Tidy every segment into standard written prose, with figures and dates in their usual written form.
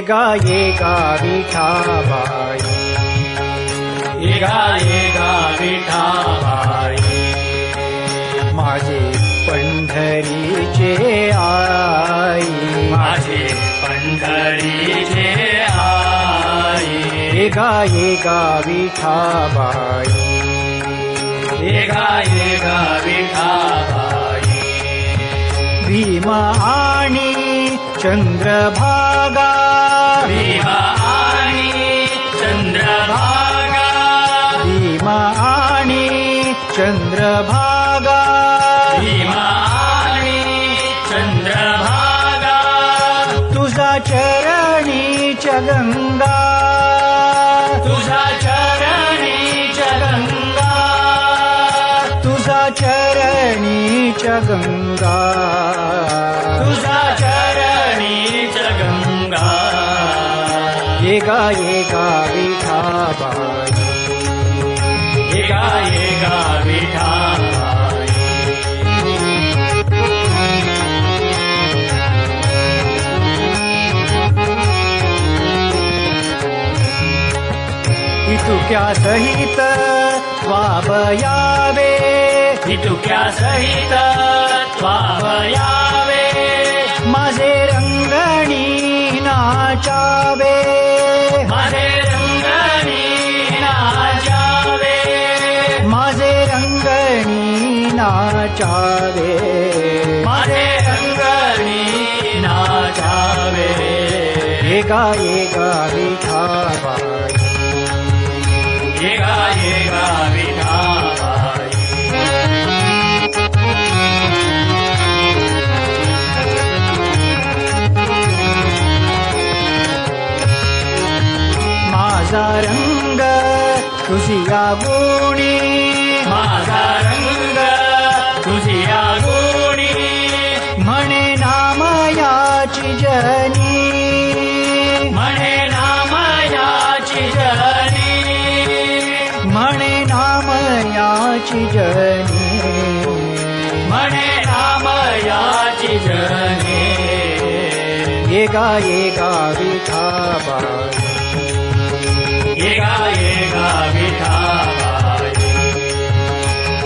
गाये गा विठाबाई, गाये गा विठाबाई, माझे पंढरीचे आई, माझे पंढरीचे आई. गाये गा विठाबाई, गाये गा विठाबाई, भीमा आणि चंद्रभागा, भीमा आणि चंद्रभागा, भीमा आणि चंद्रभागा, भीमा आणि चंद्रभागा, तुझा चरणीच्या गंगा, तुझा चरणीच्या गंगा, तुझा चरणीच्या गंगा, तुझा चरणीच्या गंगा. ये गा विठाबाई, गाये गा विठाबाई, इतुक्या सहित वावयावे, इतुक्या सहित त्वावयावे, माझे रंगणी नाचावे, माझे रंगणी नाचावे, माझे रंगणी नाचावे, माझे रंगणी नाचावे. ये गा विठाबाई, गाये गा विठाबाई, माझा रंग तुझिया गुणी, माझा रंग तुझिया गुणी, म्हणे नामयाची जनी, म्हणे नामयाची जनी, म्हणे नामयाची जनी, म्हणे नामयाची जनी. ये गा विठाबाई, गाये गा विठाबाई,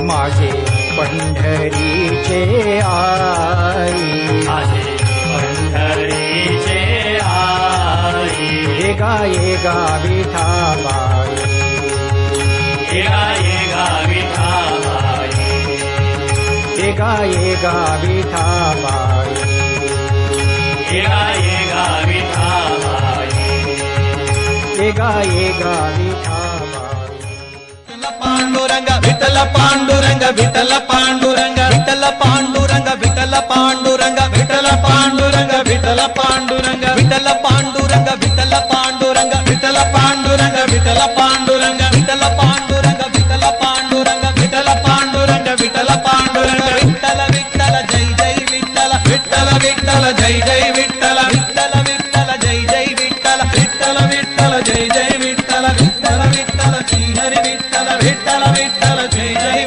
माझे पंढरीचे आई, माझे पंढरीचे आई. ये गा विठाबाई, गाये गा विठाबाई, ये गा विठाबाई, गाये गा विठाबाई, ये गा विठाबाई. पांडुरंग विठ्ठल पांडुरंग विठ्ठल पांडुरंग विठ्ठल पांडुरंग विठ्ठल पांडुरंग विठ्ठल पांडुरंग विठ्ठल पांडुरंग विठ्ठल पांडुरंग विठ्ठल पांडुरंग विठ्ठल पांडुरंग विठ्ठल पांडुरंग विठ्ठल पांडुरंग विठ्ठल पांडुरंग विठ्ठल पांडुरंग विठ्ठल पांडुरंग विठ्ठल विठ्ठल जय जय विठ्ठल विठ्ठल विठ्ठल जय जय विठ्ठल विठ्ठल विठ्ठल जय जय विठ्ठल विठ्ठल विठ्ठल जय जय विठ्ठल विठ्ठल विठ्ठल श्री हरी विठ्ठल विठ्ठल विठ्ठल जय जय